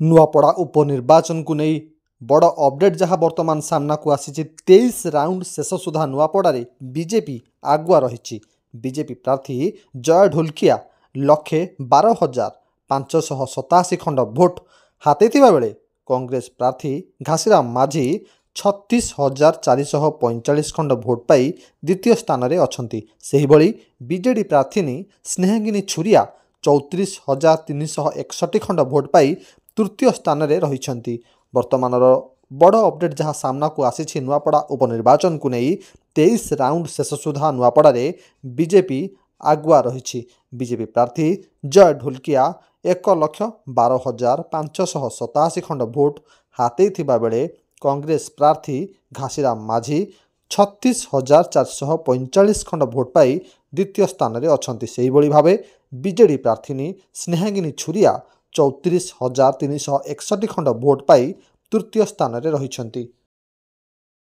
नुआपड़ा उपनिर्वाचन को नहीं बड़ अपडेट जहां वर्तमान सामना को आसी 23 राउंड शेष सुधा नुआपड़े बीजेपी आगुआ रही। बीजेपी प्रार्थी जय ढोलकिया 1,12,587 खंड भोट हाते बेले कांग्रेस प्रार्थी घासीराम माझी 36,445 खंड भोट पाई द्वितीय स्थान में अच्छा। बीजेडी प्रार्थी स्नेहांगिनी छुरिया 34,361 खंड भोट पाई तृतीय स्थान में रही। वर्तमान बड़ अपडेट जहां सामना को आसी नुआपड़ा उपनिर्वाचन को नहीं 23 राउंड शेष सुधा नुआपड़े बीजेपी आगुआ रही। बीजेपी प्रार्थी जय ढोलकिया 1,12,587 खंड भोट हाते बेले कांग्रेस प्रार्थी घासीराम माझी 36,445 खंड भोट पाई द्वितीय स्थान में अच्छा। भावे बीजेडी प्रार्थी स्नेहांगिनी छुरिया 34,361 खंड भोट पाई तृतीय स्थान में रही।